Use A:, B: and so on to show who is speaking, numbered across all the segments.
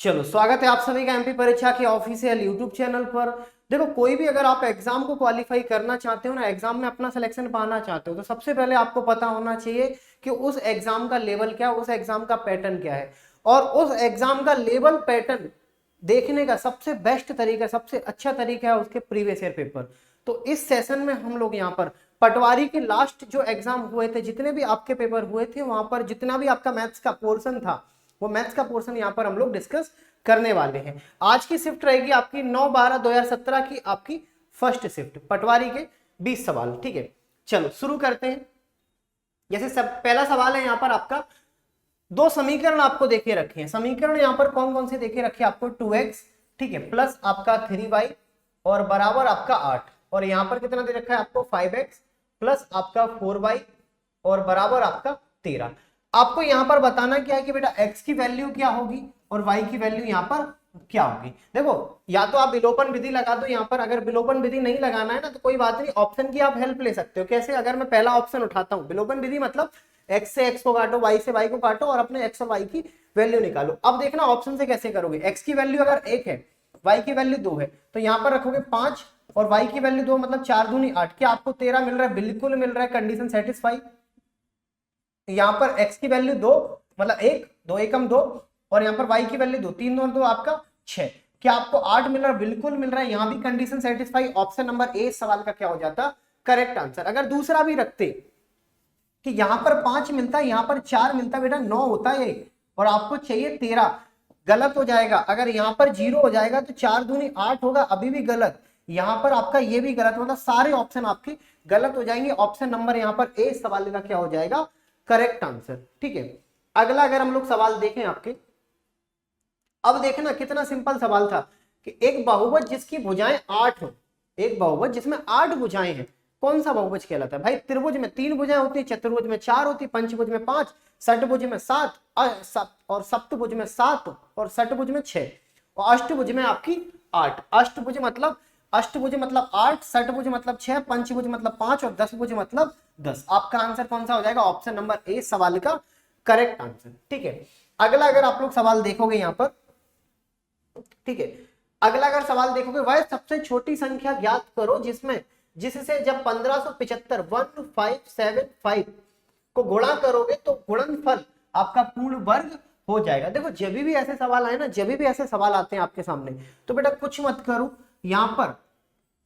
A: चलो, स्वागत है आप सभी का एमपी परीक्षा के ऑफिशियल यूट्यूब चैनल पर। देखो, कोई भी अगर आप एग्जाम को क्वालिफाई करना चाहते हो ना, एग्जाम में अपना सिलेक्शन पाना चाहते हो, तो सबसे पहले आपको पता होना चाहिए कि उस एग्जाम का लेवल क्या है, उस एग्जाम का पैटर्न क्या है। और उस एग्जाम का लेवल पैटर्न देखने का सबसे बेस्ट तरीका, सबसे अच्छा तरीका है उसके प्रीवियस ईयर पेपर। तो इस सेशन में हम लोग यहाँ पर पटवारी के लास्ट जो एग्जाम हुए थे, जितने भी आपके पेपर हुए थे, वहां पर जितना भी आपका मैथ्स का पोर्शन था, वो मैथ्स का पोर्शन यहाँ पर हम लोग डिस्कस करने वाले हैं। आज की शिफ्ट रहेगी आपकी 9/12/2017 की आपकी फर्स्ट शिफ्ट, पटवारी के 20 सवाल। ठीक है, चलो शुरू करते हैं। जैसे सब पहला सवाल है यहाँ पर आपका, दो समीकरण आपको देखे रखे हैं। समीकरण यहाँ पर कौन कौन से देखे रखे हैं आपको? 2x, ठीक है, प्लस आपका 3y और बराबर आपका 8, और यहाँ पर कितना दे रखा है आपको? 5x प्लस आपका 4y और बराबर आपका 13। आपको यहाँ पर बताना क्या है कि बेटा x की वैल्यू क्या होगी और y की वैल्यू यहाँ पर क्या होगी। देखो, या तो आप विलोपन विधि लगा दो यहाँ पर, अगर विलोपन विधि नहीं लगाना है ना तो कोई बात नहीं, ऑप्शन की आप हेल्प ले सकते हो। कैसे? अगर मैं पहला ऑप्शन उठाता हूँ, विलोपन विधि मतलब x से x को काटो, y से y को काटो और अपने x और y की वैल्यू निकालो। अब देखना ऑप्शन से कैसे करोगे। x की वैल्यू अगर 1 है, y की वैल्यू 2 है, तो यहाँ पर रखोगे 5 और y की वैल्यू 2, मतलब 4 दूनी 8। क्या आपको 13 मिल रहा है? बिल्कुल मिल रहा है, कंडीशन सेटिस्फाई। यहाँ पर x की वैल्यू 2 मतलब 1, 2 एकम 2, और यहाँ पर y की वैल्यू 2, 3 और 2 आपका 6। क्या आपको 8 मिल रहा है? बिल्कुल मिल रहा है, यहाँ भी condition satisfy. Option number A सवाल का क्या हो जाता? Correct answer. अगर दूसरा भी रखते कि यहाँ पर 5 मिलता है, यहाँ पर 4 मिलता, बेटा 9 होता है और आपको चाहिए 13, गलत हो जाएगा। अगर यहाँ पर 0 हो जाएगा तो 4 दूनी 8 होगा, अभी भी गलत। यहाँ पर आपका ये भी गलत, मतलब सारे ऑप्शन आपके गलत हो जाएंगे। ऑप्शन नंबर यहाँ पर ए सवाल का क्या हो जाएगा? Correct answer. ठीक है, अगला अगर हम लोग सवाल देखें आपके, अब देखना कितना सिंपल सवाल था कि एक बहुभुज जिसकी भुजाएं 8 हो, एक बहुभुज जिसमें 8 भुजाएं हैं, कौन सा बहुभुज कहलाता है? भाई, त्रिभुज में 3 भुजाएं होती है, चतुर्भुज में 4 होती, पंचभुज में 5, षटभुज में 7 और सप्तभुज में 7 और षटभुज में 6 और अष्टभुज में आपकी 8। अष्टभुज मतलब 8, षटभुज मतलब 6, पंचभुज मतलब 5 और दशभुज मतलब 10। आपका आंसर कौन सा हो जाएगा? ऑप्शन नंबर ए सवाल का करेक्ट आंसर। ठीक है, अगला अगर आप लोग सवाल देखोगे यहाँ पर, ठीक है, अगला अगर सवाल देखोगे, वह सबसे छोटी संख्या ज्ञात करो जिससे जब 1575 को गुणा करोगे तो गुणनफल आपका पूर्ण वर्ग हो जाएगा। देखो, जब भी ऐसे सवाल आए ना, जब भी ऐसे सवाल आते हैं आपके सामने, तो बेटा कुछ मत करो, यहां पर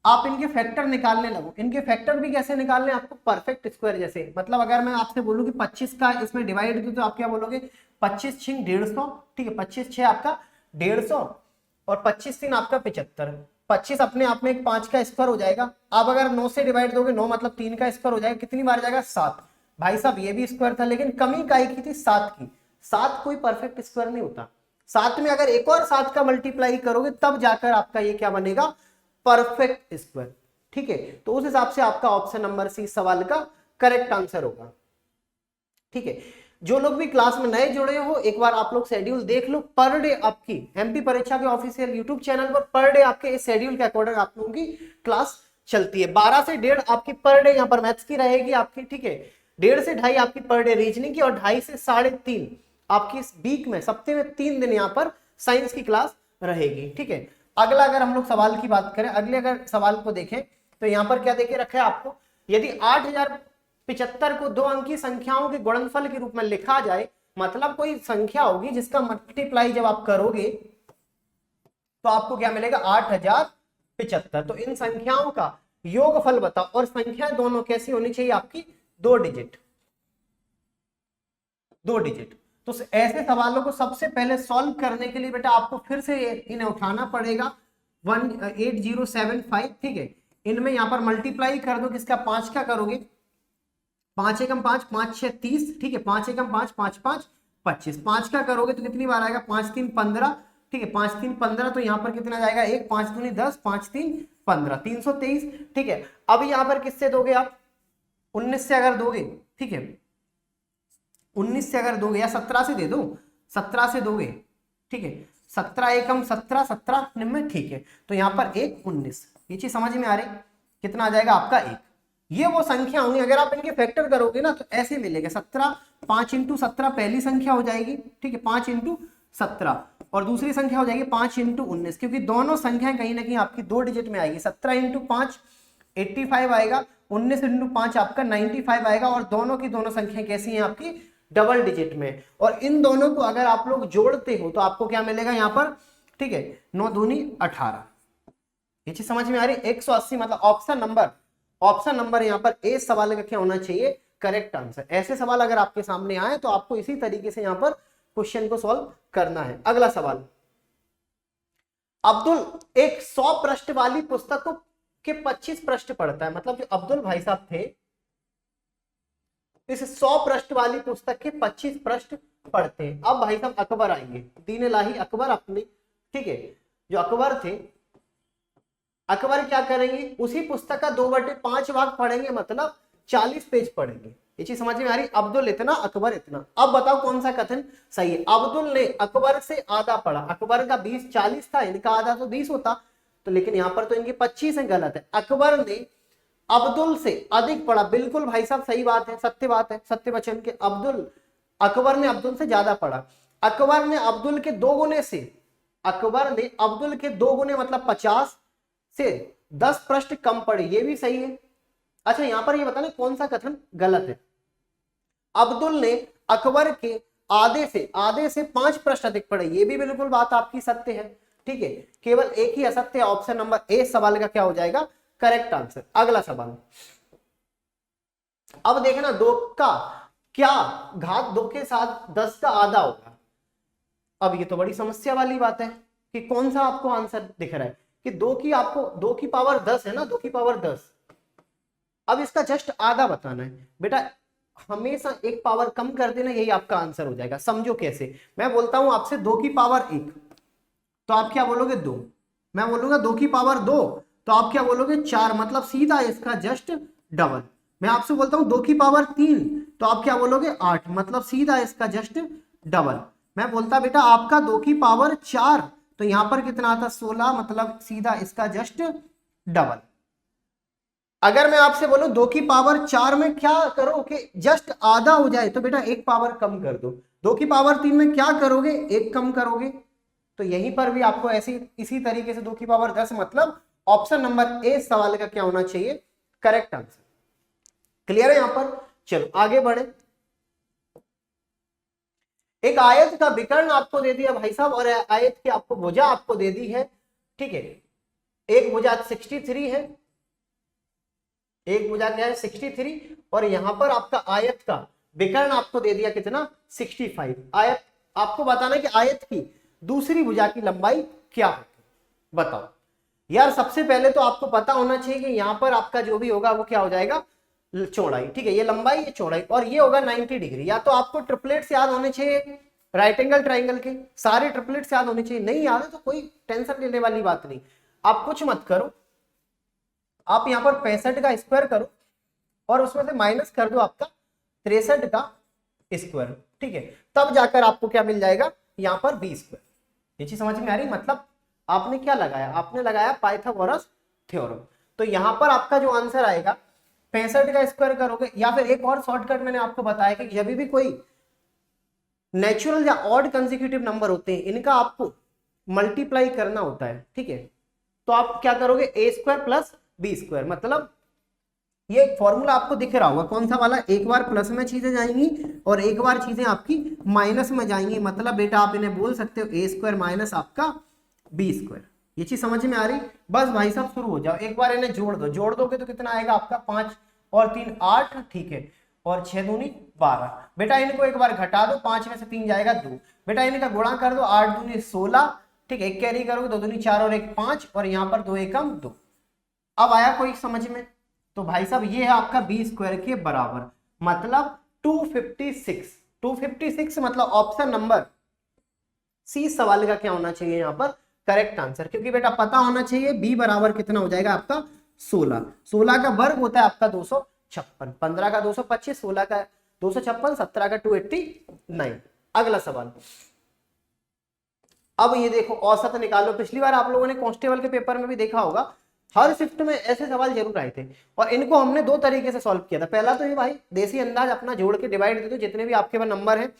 A: आप इनके फैक्टर निकालने लगो। इनके फैक्टर भी कैसे निकालने? आपको परफेक्ट स्क्वायर जैसे, मतलब अगर मैं आपसे बोलूं कि 25 का इसमें डिवाइड दूं तो आप क्या बोलोगे? 25 6 150, ठीक है, 25 6 आपका 150 और 25 3 आपका 75। 25 अपने आप में एक 5 का स्क्वायर हो जाएगा। अब अगर 9 से डिवाइड दोगे, 9 मतलब 3 का स्क्वायर हो जाएगा, कितनी बार जाएगा? 7। भाई साहब, ये भी स्क्वायर था, लेकिन कमी काय की थी? 7 की। 7 कोई परफेक्ट स्क्वायर नहीं होता। 7 में अगर एक और 7 का मल्टीप्लाई करोगे तब जाकर आपका ये क्या बनेगा? Perfect square. ठीक है, तो उस हिसाब से आपका ऑप्शन नंबर सी सवाल का करेक्ट आंसर होगा। ठीक है, जो लोग भी क्लास में नए जुड़े हो, एक बार आप लोग शेड्यूल देख लो। पर डे आपकी एमपी परीक्षा के official YouTube channel per day आपके इस शेड्यूल के अकॉर्डिंग आप लोगों की क्लास चलती है। 12 से 1.5 आपकी पर डे यहाँ पर मैथ्स की रहेगी आपकी। ठीक है, 1.5 से 2.5 आपकी पर डे रीजनिंग की, और 2.5 से 3.5 आपकी इस वीक में, सप्ताह में 3 दिन यहाँ पर साइंस की क्लास रहेगी। ठीक है, अगला अगर हम लोग सवाल की बात करें, अगले अगर सवाल को देखें तो यहाँ पर क्या देखे रखा है आपको? यदि 8075 को 2 अंकी संख्याओं के गुणनफल के रूप में लिखा जाए, मतलब कोई संख्या होगी जिसका मल्टीप्लाई जब आप करोगे तो आपको क्या मिलेगा? 8075। तो इन संख्याओं का योगफल बताओ, और संख्या दोनों कैसी होनी चाहिए आपकी? 2 डिजिट। 2 डिजिट। तो ऐसे सवालों को सबसे पहले सॉल्व करने के लिए बेटा आपको फिर से इन्हें उठाना पड़ेगा। 18075, ठीक है, इनमें यहां पर मल्टीप्लाई कर दो। किसका? 5 का करोगे, 5 एकम 5, 5 6 30, ठीक है, 5 एकम 5, 5 5 25। 5 का करोगे तो कितनी बार आएगा? 5 3 15, ठीक है, 5 3 15, तो यहाँ पर कितना जाएगा? 1, 5 दूनी 10, 5 3 15, 323। ठीक है, अब यहाँ पर किससे दोगे आप? 19 से अगर दोगे, ठीक है, 19 से अगर दोगे, या 17 से दे दो, 17 से दोगे, ठीक है, 17 एकम 17, 17 में, ठीक है, तो यहाँ पर 1 19। ये चीज समझ में आ रही? कितना आ जाएगा आपका? 1। ये वो संख्या होंगी, अगर आप इनके फैक्टर करोगे ना तो ऐसे मिलेगा। 17 5 इंटू 17 पहली संख्या हो जाएगी, ठीक है, 5 इंटू 17 और दूसरी संख्या हो जाएगी 5 इंटू 19, क्योंकि दोनों संख्याएं कहीं ना कहीं आपकी 2 डिजिट में आएगी। 17 इंटू 5 85 आएगा, 19 इंटू 5 आपका 95 आएगा, और दोनों की दोनों संख्याएं कैसी हैं आपकी डबल डिजिट में। और इन दोनों को अगर आप लोग जोड़ते हो तो आपको क्या मिलेगा यहाँ पर, ठीक है, 9 दूनी 18। ये चीज समझ में आ रही? 180 मतलब ऑप्शन नंबर यहाँ पर ए सवाल का क्या होना चाहिए, करेक्ट आंसर। ऐसे सवाल अगर आपके सामने आए तो आपको इसी तरीके से यहाँ पर क्वेश्चन को सॉल्व करना है। अगला सवाल, अब्दुल एक 100 पृष्ठ वाली पुस्तक को के 25 पृष्ठ पढ़ता है। मतलब जो अब्दुल भाई साहब थे इस 100 पृष्ठ वाली पुस्तक के 25 पृष्ठ पढ़ते हैं। अब भाई साहब अकबर आएंगे, दीन इलाही अकबर अपनी, ठीक है, जो अकबर थे, अकबर क्या करेंगे, उसी पुस्तक का 2/5 भाग पढ़ेंगे, मतलब 40 पेज पढ़ेंगे। ये चीज समझ में आ रही? अब्दुल इतना, अकबर इतना। अब बताओ कौन सा कथन सही है। अब्दुल ने अकबर से आधा पढ़ा, अकबर का 40 था, इनका आधा तो 20 होता, तो लेकिन यहाँ पर तो इनकी 25 है, गलत है। अकबर ने अब्दुल से अधिक पढ़ा, बिल्कुल भाई साहब सही बात है, सत्य बात है, सत्य वचन के। अकबर ने अब्दुल से ज्यादा पढ़ा। अकबर ने अब्दुल के 2 गुने से, अकबर ने अब्दुल के 2 गुने मतलब 50 से 10 पृष्ठ कम पढ़े, ये भी सही है। अच्छा यहाँ पर ये बताना कौन सा कथन गलत है। अब्दुल ने अकबर के आधे से 5 पृष्ठ अधिक पढ़े, ये भी बिल्कुल बात आपकी सत्य है, ठीक है। केवल एक ही असत्य है, ऑप्शन नंबर ए सवाल का क्या हो जाएगा, करेक्ट आंसर। अगला सवाल, अब देखना 2 का क्या घात 2 के साथ 10 का आधा होगा। अब ये तो बड़ी समस्या वाली बात है कि कौन सा आपको आंसर दिख रहा है कि 2 की पावर 10 है ना, 2 की पावर 10। अब इसका जस्ट आधा बताना है बेटा, हमेशा एक पावर कम कर देना, यही आपका आंसर हो जाएगा। समझो कैसे, मैं बोलता हूं आपसे 2 की पावर 1, तो आप क्या बोलोगे 2। मैं बोलूंगा 2 की पावर 2, तो आप क्या बोलोगे 4, मतलब सीधा इसका जस्ट डबल। मैं आपसे बोलता हूं 2 की पावर 3, तो आप क्या बोलोगे 8, मतलब सीधा इसका जस्ट डबल। मैं बोलता बेटा आपका 2 की पावर 4, तो यहां पर कितना आता 16, मतलब सीधा इसका जस्ट डबल। अगर मैं आपसे बोलूं 2 की पावर 4 में क्या करो कि जस्ट आधा हो जाए, तो बेटा एक पावर कम कर दो। 2 की पावर 3 में क्या करोगे, एक कम करोगे। तो यहीं पर भी आपको इसी तरीके से 2 की पावर 10, मतलब ऑप्शन नंबर ए सवाल का क्या होना चाहिए, करेक्ट आंसर। क्लियर है यहां पर? चलो आगे बढ़े। एक आयत का विकर्ण आपको दे दिया भाई साहब, और आयत की आपको भुजा आपको दे दी है, ठीक है। एक भुजा 63 है, एक भुजा क्या है 63, और यहां पर आपका आयत का विकर्ण आपको दे दिया कितना 65। आयत आपको बताना कि आयत की दूसरी भुजा की लंबाई क्या होगी, बताओ यार। सबसे पहले तो आपको पता होना चाहिए कि यहां पर आपका जो भी होगा वो क्या हो जाएगा, चौड़ाई, ठीक है, ये लंबाई ये चौड़ाई, और ये होगा 90 डिग्री। या तो आपको ट्रिपलेट्स याद होने चाहिए, राइट एंगल ट्राइंगल के सारे ट्रिपलेट्स याद होने चाहिए। नहीं याद है तो कोई टेंशन लेने वाली बात नहीं, आप कुछ मत करो, आप यहाँ पर 65 का स्क्वायर करो और उसमें से माइनस कर दो आपका 63 का स्क्वायर, ठीक है, तब जाकर आपको क्या मिल जाएगा यहाँ पर 20 स्क्वायर। ये चीज समझ में आ रही? मतलब आपने क्या लगाया, आपने लगाया पाइथागोरस थ्योरम। तो यहाँ पर आपका जो आंसर आएगा 65 का स्क्वायर करोगे, या फिर एक और शॉर्टकट मैंने आपको बताया कि जब भी कोई नेचुरल या ऑड कंसेक्यूटिव नंबर होते हैं इनका आपको मल्टीप्लाई करना होता है, ठीक है, तो आप क्या करोगे ए स्क्वायर प्लस बी स्क्वायर। मतलब ये फॉर्मूला आपको दिख रहा होगा कौन सा वाला, एक बार प्लस में चीजें जाएंगी और एक बार चीजें आपकी माइनस में जाएंगी। मतलब बेटा आप इन्हें बोल सकते हो ए स्क्वायर माइनस आपका बी स्क्वायर। ये चीज समझ में आ रही? बस भाई साहब शुरू हो जाओ, एक बार इन्हें जोड़ दो, जोड़ दोगे तो कितना आएगा आपका 5 और 3 8, ठीक है, और 6 दूनी 12। बेटा इनको एक बार घटा दो, 5 में से 3 जाएगा 2, बेटा इनका गुणा कर दो, 8 दूनी 16, ठीक है, एक कैरी करोगे 2 दूनी 4 और 1 5, और यहाँ पर 2 एकम 2। अब आया कोई समझ में? तो भाई साहब ये है आपका बी स्क्वायर के बराबर, मतलब 256। 256 मतलब ऑप्शन नंबर सी सवाल का क्या होना चाहिए यहाँ पर, करेक्ट आंसर। क्योंकि बेटा पता होना चाहिए बी बराबर कितना हो जाएगा आपका 16। 16 का वर्ग होता है आपका 256, 15 का 225, 16 का 256, 17 का 289। अगला सवाल, अब ये देखो औसत निकालो। पिछली बार आप लोगों ने कांस्टेबल के पेपर में भी देखा होगा, हर शिफ्ट में ऐसे सवाल जरूर आए थे, और इनको हमने 2 तरीके से सॉल्व किया था। पहला तो ये भाई देसी अंदाज अपना जोड़ के डिवाइड दे दो जितने भी आपके पास नंबर हैं।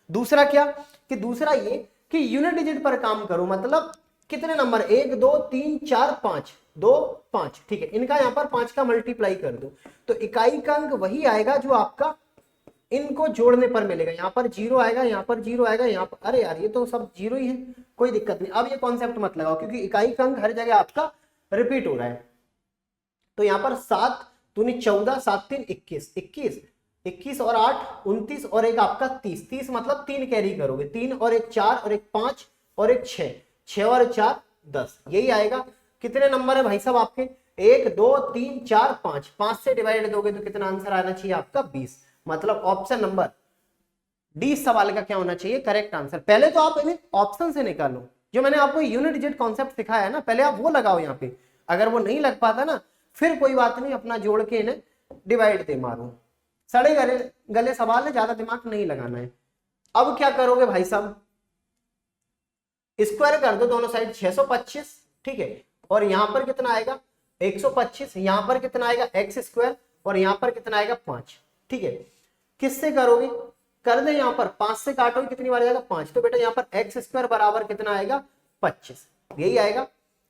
A: दूसरा क्या कि दूसरा ये कि यूनिट डिजिट पर काम करूं, मतलब कितने नंबर 1 2 3 4 5 2 5, ठीक है, इनका यहाँ पर 5 का मल्टीप्लाई कर दो तो इकाई का अंक वही आएगा जो आपका इनको जोड़ने पर मिलेगा। यहाँ पर 0 आएगा, यहाँ पर 0 आएगा, यहाँ पर, अरे यार ये तो सब 0 ही है, कोई दिक्कत नहीं। अब ये कॉन्सेप्ट मत लगाओ क्योंकि इकाई का अंक हर जगह आपका रिपीट हो रहा है। तो यहाँ पर 7 दूनी 14, 7 3 21, 21 21 और 8 29 और एक आपका 30, 30 मतलब 3 कैरी करोगे, 3 और एक 4 और एक 5 और एक 6, 6 और 4 10, यही आएगा। कितने नंबर है भाई साहब आपके 1 2 3 4 5, 5 से डिवाइड दोगे तो कितना आंसर आना चाहिए आपका 20, मतलब ऑप्शन नंबर डी सवाल का क्या होना चाहिए करेक्ट आंसर। पहले तो आप इन्हें ऑप्शन से निकालो, जो मैंने आपको यूनिट डिजिट कॉन्सेप्ट सिखाया है ना, पहले आप वो लगाओ यहाँ पे, अगर वो नहीं लग पाता ना फिर कोई बात नहीं, अपना जोड़ के इन्हें डिवाइड दे मारो, सड़े गले गले सवाल है, ज्यादा दिमाग नहीं लगाना है। अब क्या करोगे भाई साहब, स्क्वायर कर दो दोनों साइड 625, ठीक है, और यहां पर कितना आएगा 125, यहां पर कितना आएगा एक्स स्क्वायर और यहां पर कितना आएगा 5, ठीक है। किससे करोगे, कर दे यहाँ पर 5 से काटोगे कितनी बार जाएगा 5, तो बेटा यहाँ पर एक्स स्क्वायर बराबर कितना आएगा 25, यही आएगा,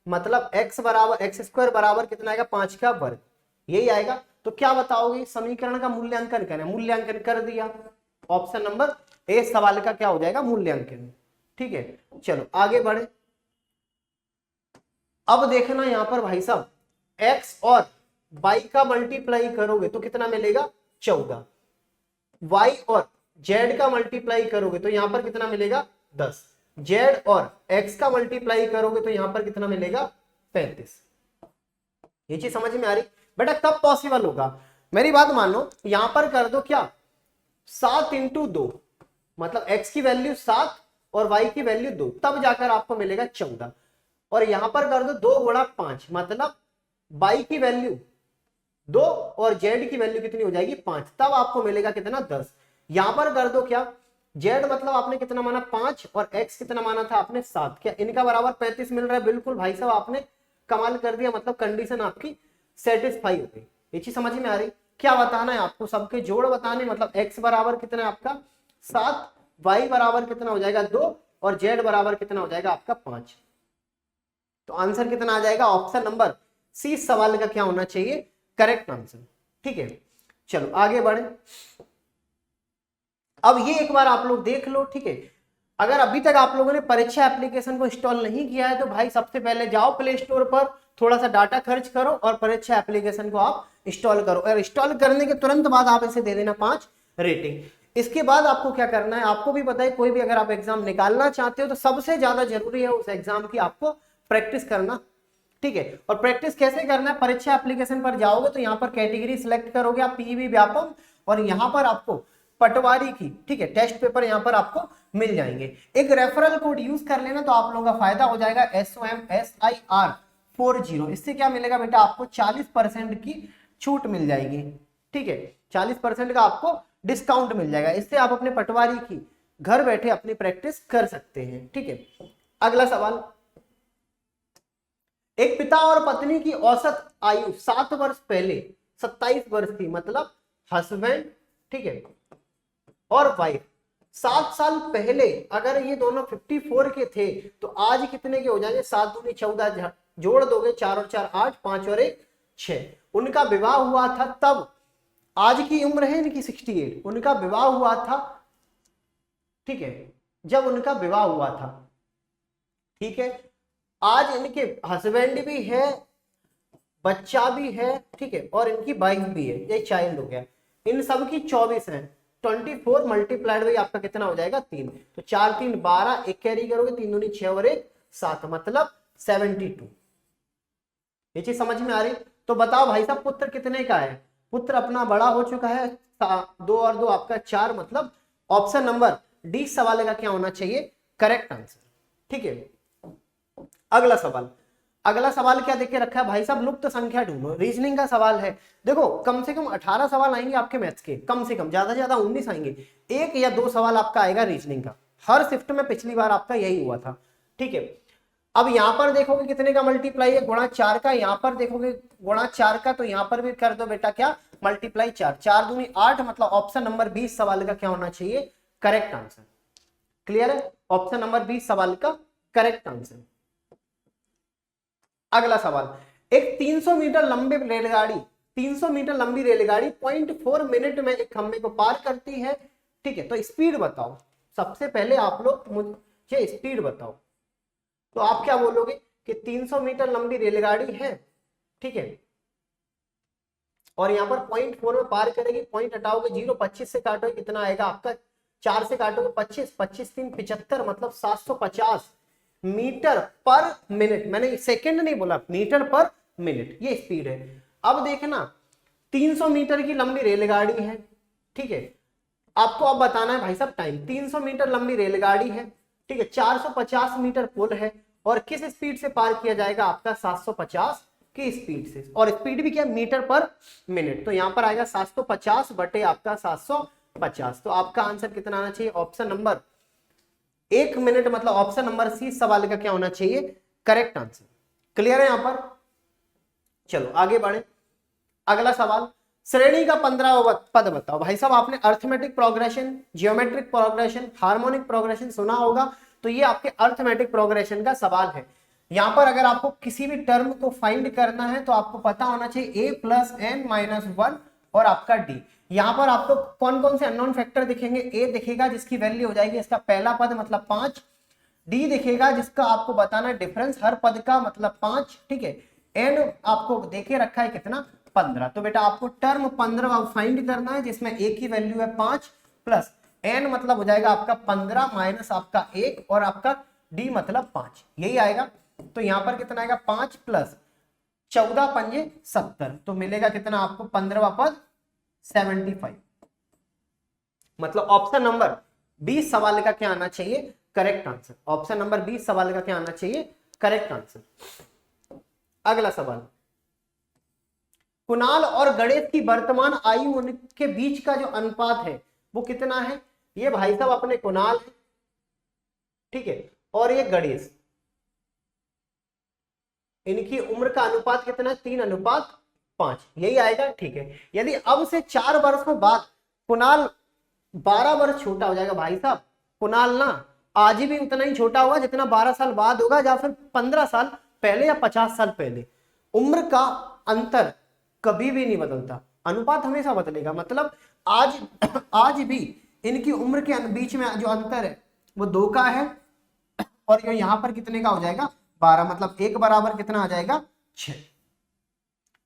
A: मतलब एक्स बराबर एक्स स्क्वायर बराबर कितना आएगा 5 का वर्ग, यही आएगा। तो क्या बताओगे, समीकरण का मूल्यांकन करें, मूल्यांकन कर दिया, ऑप्शन नंबर ए सवाल का क्या हो जाएगा मूल्यांकन, ठीक है। चलो आगे बढ़े। अब देखना यहां पर भाई साहब x और y का मल्टीप्लाई करोगे तो कितना मिलेगा 14, y और z का मल्टीप्लाई करोगे तो यहां पर कितना मिलेगा 10, z और x का मल्टीप्लाई करोगे तो यहां पर कितना मिलेगा 35। ये चीज समझ में आ रही बेटा, कब पॉसिबल होगा, मेरी बात मान लो, यहां पर कर दो क्या 7 × 2, मतलब x की वैल्यू 7 और y की वैल्यू 2, तब जाकर आपको मिलेगा 14, और यहां पर कर दो 2 × 5, मतलब y की वैल्यू 2 और z की वैल्यू कितनी हो जाएगी 5, तब आपको मिलेगा कितना 10। यहां पर कर दो क्या z मतलब आपने कितना माना 5 और x कितना माना था आपने 7, क्या इनका बराबर 35 मिल रहा है, बिल्कुल भाई साहब आपने कमाल कर दिया, मतलब कंडीशन आपकी सेटिस्फाई हो गई। ये चीज समझ में आ रही, क्या बताना है आपको, सबके जोड़ बताने, मतलब x बराबर कितना है आपका 7, y बराबर कितना हो जाएगा 2 और z बराबर कितना हो जाएगा आपका 5। तो आंसर कितना आ जाएगा, ऑप्शन नंबर सी सवाल का क्या होना चाहिए करेक्ट आंसर, ठीक है। चलो आगे बढ़े। अब ये एक बार आप लोग देख लो, ठीक है, अगर अभी तक आप लोगों ने परीक्षा एप्लीकेशन को इंस्टॉल नहीं किया है तो भाई सबसे पहले जाओ प्ले स्टोर पर, थोड़ा सा डाटा खर्च करो और परीक्षा एप्लीकेशन को आप इंस्टॉल करो, और इंस्टॉल करने के तुरंत बाद आप इसे दे देना 5 रेटिंग। इसके बाद आपको क्या करना है, आपको भी पता है कोई भी अगर आप एग्जाम निकालना चाहते हो तो सबसे ज्यादा जरूरी है उस एग्जाम की आपको प्रैक्टिस करना, ठीक है। और प्रैक्टिस कैसे करना है, परीक्षा एप्लीकेशन पर जाओगे तो यहाँ पर कैटेगरी सिलेक्ट करोगे आप पीईबी व्यापम, और यहाँ पर आपको पटवारी की, ठीक है, टेस्ट पेपर यहाँ पर आपको मिल जाएंगे। एक रेफरल कोड यूज कर लेना तो आप लोगों का फायदा हो जाएगा SOMSIR40, इससे क्या मिलेगा बेटा आपको 40% की छूट मिल जाएगी, ठीक है, 40% का आपको डिस्काउंट मिल जाएगा, इससे आप अपने पटवारी की घर बैठे अपनी प्रैक्टिस कर सकते हैं, ठीक है। अगला सवाल, एक पिता और पत्नी की औसत आयु 7 वर्ष पहले 27 वर्ष थी, मतलब हस्बैंड, ठीक है, और वाइफ 7 साल पहले अगर ये दोनों 54 के थे तो आज कितने के हो जाएंगे, 7 दूनी 14, जोड़ दोगे 4 और 4 8, 5 और 1 6, उनका विवाह हुआ था तब, आज की उम्र है इनकी 68, उनका विवाह हुआ था, ठीक है, जब उनका विवाह हुआ था, ठीक है, आज इनके हस्बैंड भी है, बच्चा भी है, ठीक है, और इनकी वाइफ भी है, ये चाइल्ड हो गया, इन सब की 24 है, 24 मल्टीप्लाइड बाई आपका कितना हो जाएगा 3, तो 4 3 12, एक कैरी करोगे 3 दूनी 6 और 1 7, मतलब 72। ये चीज समझ में आ रही, तो बताओ भाई साहब पुत्र कितने का है, पुत्र अपना बड़ा हो चुका है, 2 और 2 आपका 4, मतलब ऑप्शन नंबर डी सवाल का क्या होना चाहिए करेक्ट आंसर, ठीक है। अगला सवाल, अगला सवाल क्या देख के रखा है भाई साहब, लुप्त संख्या ढूंढो, रीजनिंग का सवाल है। देखो कम से कम 18 सवाल आएंगे आपके मैथ्स के, कम से कम, ज्यादा से ज्यादा 19 आएंगे, 1 या 2 सवाल आपका आएगा रीजनिंग का, हर शिफ्ट में पिछली बार आपका यही हुआ था, ठीक है। अब यहां पर देखोगे कितने का मल्टीप्लाई है, गुणा 4 का, यहां पर देखोगे गुणा 4 का, तो यहां पर भी कर दो बेटा क्या मल्टीप्लाई 4, 4 दूनी 8, मतलब ऑप्शन नंबर 20 सवाल का क्या होना चाहिए करेक्ट आंसर, क्लियर है। ऑप्शन नंबर बी सवाल का करेक्ट आंसर। अगला सवाल, एक 300 मीटर लंबी रेलगाड़ी 300 मीटर लंबी रेलगाड़ी 0.4 मिनट में एक खंभे को पार करती है, ठीक है, तो स्पीड बताओ। सबसे पहले आप लोग मुझे स्पीड बताओ। तो आप क्या बोलोगे कि 300 मीटर लंबी रेलगाड़ी है, ठीक है, और यहाँ पर 0.4 में पार करेगी, पॉइंट हटाओगे 0, 25 से काटोगे कितना आएगा आपका, 4 से काटोगे 25, 25 3 75, मतलब 750 मीटर पर मिनट। मैंने सेकंड नहीं बोला, मीटर पर मिनट, ये स्पीड है। अब देखना 300 मीटर की लंबी रेलगाड़ी है, ठीक है, आपको अब बताना है भाई साहब टाइम। 300 मीटर लंबी रेलगाड़ी है, ठीक है, 450 मीटर पुल है, और किस स्पीड से पार किया जाएगा आपका 750 की स्पीड से, और स्पीड भी क्या, मीटर पर मिनट। तो यहां पर आएगा 750 बटे आपका 750। तो आपका आंसर कितना आना चाहिए, ऑप्शन नंबर 1 मिनट, मतलब ऑप्शन नंबर सी सवाल का क्या होना चाहिए, करेक्ट आंसर। क्लियर है यहां पर? चलो आगे बढ़े। अगला सवाल, श्रेणी का 15वां पद बताओ। भाई साहब आपने arithmetic progression, geometric progression, harmonic progression सुना होगा, तो ये आपके अर्थमेटिक प्रोग्रेशन का सवाल है। यहां पर अगर आपको किसी भी टर्म को फाइंड करना है तो आपको पता होना चाहिए a + n - 1 और आपका d। यहां पर आपको कौन कौन से अननोन फैक्टर दिखेंगे, a दिखेगा जिसकी वैल्यू हो जाएगी इसका पहला पद मतलब 5, d दिखेगा जिसका आपको बताना है डिफरेंस हर पद का मतलब 5, ठीक है, n आपको देखे रखा है कितना 15। तो बेटा आपको टर्म 15 फाइंड करना है जिसमें a की वैल्यू है 5 प्लस n मतलब हो जाएगा आपका 15 माइनस आपका 1 और आपका d मतलब 5, यही आएगा। तो यहां पर कितना आएगा 5 प्लस 14 पंजे 70, तो मिलेगा कितना आपको 15वां पद 75। मतलब ऑप्शन नंबर 20 सवाल का क्या आना चाहिए, करेक्ट आंसर। ऑप्शन नंबर 20 सवाल का क्या आना चाहिए, करेक्ट आंसर। अगला सवाल, कुणाल और गणेश की वर्तमान आयु के बीच का जो अनुपात है वो कितना है। ये भाई साहब अपने कुणाल है, ठीक है, और ये गणेश, इनकी उम्र का अनुपात कितना है, 3:5, यही आएगा, ठीक है। यदि अब से 4 वर्षों बाद कुणाल 12 वर्ष छोटा हो जाएगा, भाई साहब कुणाल ना आज भी उतना ही छोटा होगा जितना 12 साल बाद होगा, या फिर 15 साल पहले या 50 साल पहले। उम्र का अंतर कभी भी नहीं बदलता, अनुपात हमेशा बदलेगा। मतलब आज भी इनकी उम्र के बीच में जो अंतर है वो 2 का है, और यहां पर कितने का हो जाएगा 12, मतलब 1 बराबर कितना आ जाएगा 6,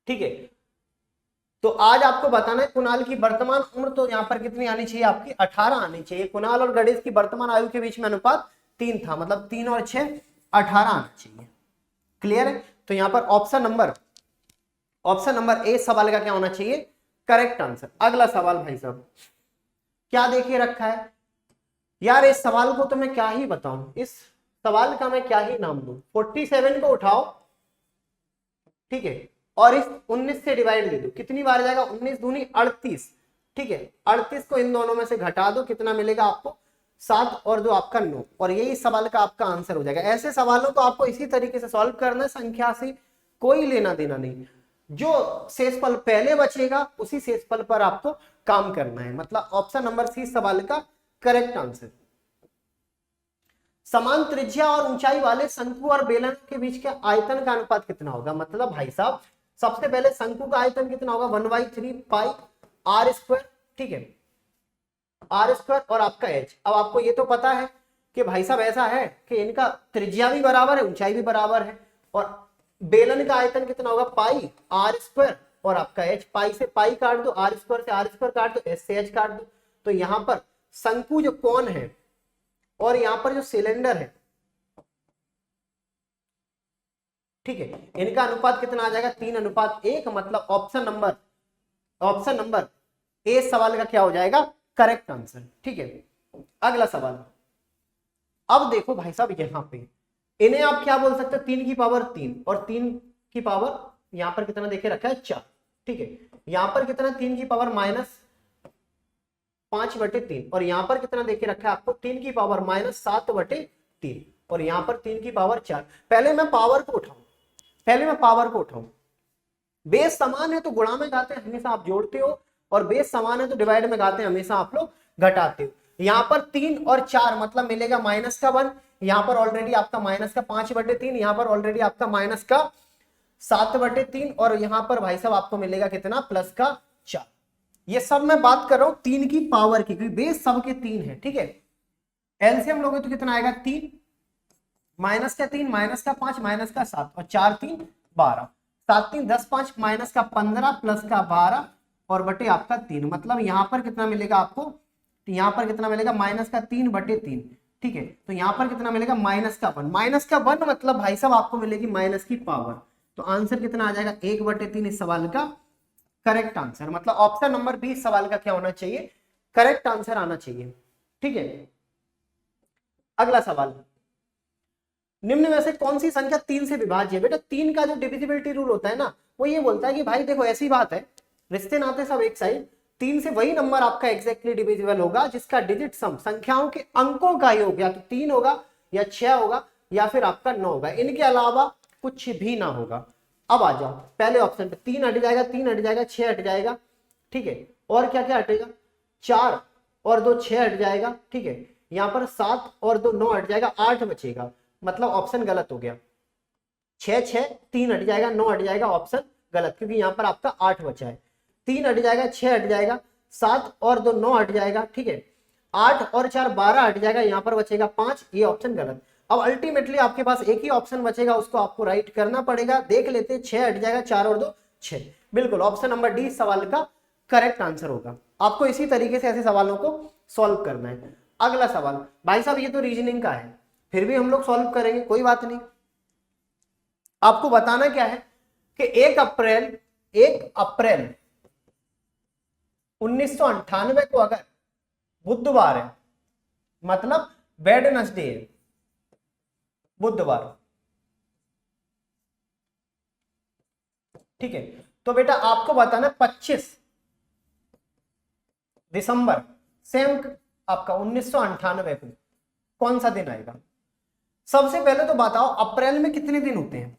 A: ठीक है। तो आज आपको बताना है कुणाल की वर्तमान उम्र, तो यहां पर कितनी आनी चाहिए आपकी 18 आनी चाहिए। कुणाल और गणेश की वर्तमान आयु के बीच में अनुपात 3 था, मतलब 3 और 6 18 आना चाहिए। क्लियर है? तो यहां पर ऑप्शन नंबर ए सवाल का क्या होना चाहिए, करेक्ट आंसर। अगला सवाल भाई साहब क्या देखिए रखा है यार, इस सवाल को तो मैं क्या ही बताऊं, इस सवाल का मैं क्या ही नाम दूं। 47 को उठाओ, ठीक है, और इस 19 से डिवाइड दे दो, कितनी बार जाएगा 19 दूनी 38, ठीक है, 38 को इन दोनों में से घटा दो, कितना मिलेगा आपको 7 और 2 आपका 9, और यही सवाल का आपका आंसर हो जाएगा। ऐसे सवालों को आपको इसी तरीके से सॉल्व करना है, संख्या से कोई लेना देना नहीं, जो शेषफल पहले बचेगा उसी शेषफल पर आपको काम करना है। मतलब ऑप्शन नंबर सी सवाल का करेक्ट आंसर। समान त्रिज्या और ऊंचाई वाले शंकु और बेलन के बीच के आयतन का अनुपात कितना होगा। मतलब भाई साहब सबसे पहले शंकु का आयतन कितना होगा 1/3 पाई r स्क्वायर, ठीक है, r स्क्वायर और आपका h। अब आपको ये तो पता है कि भाई साहब ऐसा है कि इनका त्रिज्या भी बराबर है, ऊंचाई भी बराबर है, और बेलन का आयतन कितना होगा पाई r स्क्वायर और आपका h। पाई से पाई काट दो, r स्क्वायर से r स्क्वायर काट दो, h से h काट दो। तो यहां पर शंकु जो कोण है और यहां पर जो सिलेंडर है, ठीक है, इनका अनुपात कितना आ जाएगा 3:1। मतलब ऑप्शन नंबर ए सवाल का क्या हो जाएगा करेक्ट आंसर, ठीक है। अगला सवाल, अब देखो भाई साहब यहां पे इन्हें आप क्या बोल सकते हो 3 की पावर 3 और 3 की पावर यहां पर कितना देखे रखा है 4, ठीक है, यहां पर कितना 3 की पावर -5/3 और यहां पर कितना देखे रखा है आपको 3 की पावर -7/3 और यहां पर 3 की पावर 4। पहले मैं पावर को उठाऊं, बेस समान है तो गुणा में गाते हैं हमेशा आप जोड़ते हो, और बेस समान है तो डिवाइड में गाते हैं हमेशा आप लोग घटाते हो। यहाँ पर 3 और 4 मतलब मिलेगा -1, यहाँ पर ऑलरेडी आपका -5/3, यहाँ पर ऑलरेडी आपका -7/3 और यहाँ पर भाई साहब आपको मिलेगा कितना +4। ये सब मैं बात कर रहा हूं 3 की पावर की, क्योंकि बेस सबके 3 है, ठीक है। एलसीएम लोगे तो कितना आएगा 3, -3, -5, -7 और 4 3 12, 7 3 10, 5 -15 +12 और बटे आपका 3, मतलब यहां पर कितना मिलेगा आपको, तो यहां पर कितना मिलेगा -3/3, ठीक है। तो यहां पर कितना मिलेगा -1 मतलब भाई साहब आपको मिलेगी माइनस की पावर। तो आंसर कितना आ जाएगा 1/3 इस सवाल का करेक्ट आंसर, मतलब ऑप्शन नंबर बी इस सवाल का क्या होना चाहिए, करेक्ट आंसर आना चाहिए, ठीक है। अगला सवाल, निम्न में से कौन सी संख्या 3 से विभाज्य है? बेटा 3 का जो डिविजिबिलिटी रूल होता है ना, वो ये बोलता है कि भाई देखो ऐसी बात है, रिश्ते नाते सब एक साइड, 3 से वही नंबर आपका एग्जैक्टली डिविजिबल होगा जिसका डिजिट सम, संख्याओं के अंकों का योग या तो 3 होगा या 6 होगा या फिर आपका 9 होगा, इनके अलावा कुछ भी ना होगा। अब आ जाओ पहले ऑप्शन पे, 3 हट जाएगा, 3 हट जाएगा, 6 हट जाएगा, ठीक है। और क्या क्या हटेगा, 4 और 2 6 हट जाएगा, ठीक है। यहाँ पर 7 और 2 9 हट जाएगा, 8 बचेगा, मतलब ऑप्शन गलत हो गया। 6 6 3 हट जाएगा, 9 हट जाएगा, ऑप्शन गलत, क्योंकि यहाँ पर आपका 8 बचा है। 3 हट जाएगा, 6 हट जाएगा, 7 और 2 9 हट जाएगा, ठीक है। 8 और 4 12 हट जाएगा, यहाँ पर बचेगा 5, ये ऑप्शन गलत। अब अल्टीमेटली आपके पास एक ही ऑप्शन बचेगा, उसको आपको राइट करना पड़ेगा। देख लेते हैं, 6 हट जाएगा, 4 और 2 6, बिल्कुल ऑप्शन नंबर डी सवाल का करेक्ट आंसर होगा। आपको इसी तरीके से ऐसे सवालों को सॉल्व करना है। अगला सवाल, भाई साहब ये तो रीजनिंग का है, फिर भी हम लोग सॉल्व करेंगे, कोई बात नहीं। आपको बताना क्या है कि 1 अप्रैल 1998 को अगर बुधवार है, मतलब वेडनेसडे है, बुधवार, ठीक है। तो बेटा आपको बताना 25 दिसंबर सेम आपका 1998 को कौन सा दिन आएगा। सबसे पहले तो बताओ अप्रैल में कितने दिन होते हैं,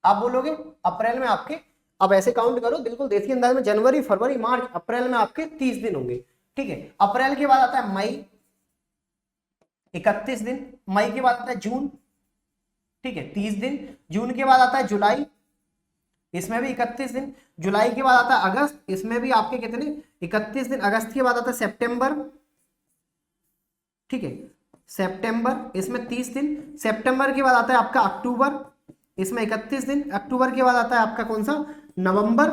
A: आप बोलोगे अप्रैल में आपके, अब ऐसे काउंट करो बिल्कुल देसी अंदाज में, जनवरी फरवरी मार्च, अप्रैल में आपके 30 दिन होंगे, ठीक है। अप्रैल के बाद आता है मई 31 दिन, मई के बाद आता है जून, ठीक है 30 दिन, जून के बाद आता है जुलाई, इसमें भी 31 दिन, जुलाई के बाद आता है अगस्त, इसमें भी आपके कितने 31 दिन, अगस्त के बाद आता है सितंबर, ठीक है सितंबर, इसमें 30 दिन, सितंबर के बाद आता है आपका अक्टूबर, इसमें 31 दिन, अक्टूबर के बाद आता है आपका कौन सा नवंबर,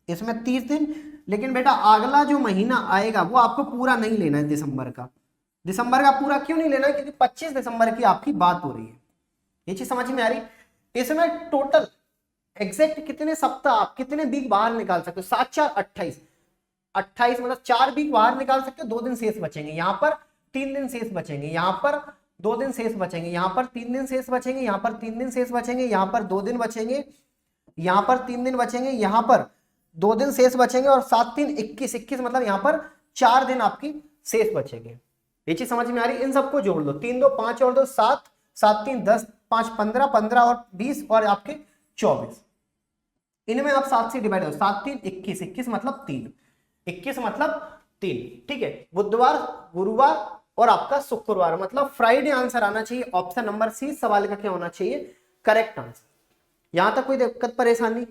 A: इसमें 30 दिन। लेकिन बेटा अगला जो महीना आएगा वो आपको पूरा नहीं लेना है, दिसंबर का पूरा क्यों नहीं लेना है, क्योंकि 25 दिसंबर की आपकी बात हो रही है, ये चीज समझ में आ रही। इसमें टोटल एग्जैक्ट कितने सप्ताह, आप कितने वीक बाहर निकाल सकते हो, 7 4 28, 28 मतलब 4 वीक बाहर निकाल सकते हो, 2 दिन शेष बचेंगे, यहाँ पर 3 दिन शेष बचेंगे, यहाँ पर 2 दिन शेष बचेंगे, यहाँ पर 3 दिन शेष बचेंगे, यहाँ पर 3 दिन शेष बचेंगे, यहाँ पर 2 दिन बचेंगे, यहाँ पर 3 दिन बचेंगे, यहाँ पर 2 दिन शेष बचेंगे और 7 3 21 मतलब यहाँ पर 4 दिन आपकी शेष बचेंगे। ये चीज समझ में आ रही, इन सबको जोड़ लो, 3 2 5 और 2 7, 7 3 10, 5 15, 15 और 20 और आपके 24, इनमें आप 7 से डिवाइड हो, 7 3 21, 21 मतलब 3, 21 मतलब 3, ठीक है। बुधवार गुरुवार और आपका शुक्रवार, मतलब फ्राइडे आंसर आना चाहिए, ऑप्शन नंबर सी सवाल का क्या होना चाहिए, करेक्ट आंसर। यहां तक कोई दिक्कत परेशानी।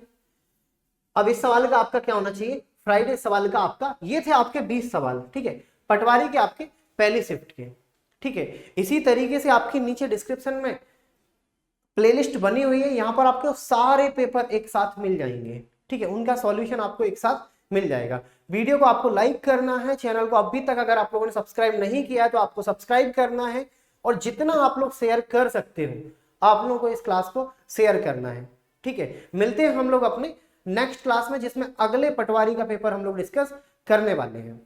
A: अब इस सवाल का आपका क्या होना चाहिए, फ्राइडे सवाल का आपका, ये थे आपके 20 सवाल, ठीक है, पटवारी के आपके पहली शिफ्ट के, ठीक है। इसी तरीके से आपके नीचे डिस्क्रिप्शन में प्लेलिस्ट बनी हुई है, यहां पर आपको सारे पेपर एक साथ मिल जाएंगे, ठीक है, उनका सॉल्यूशन आपको एक साथ मिल जाएगा। वीडियो को आपको लाइक करना है, चैनल को अभी तक अगर आप लोगों ने सब्सक्राइब नहीं किया है तो आपको सब्सक्राइब करना है, और जितना आप लोग शेयर कर सकते हो आप लोगों को इस क्लास को शेयर करना है, ठीक है। मिलते हैं हम लोग अपने नेक्स्ट क्लास में, जिसमें अगले पटवारी का पेपर हम लोग डिस्कस करने वाले हैं।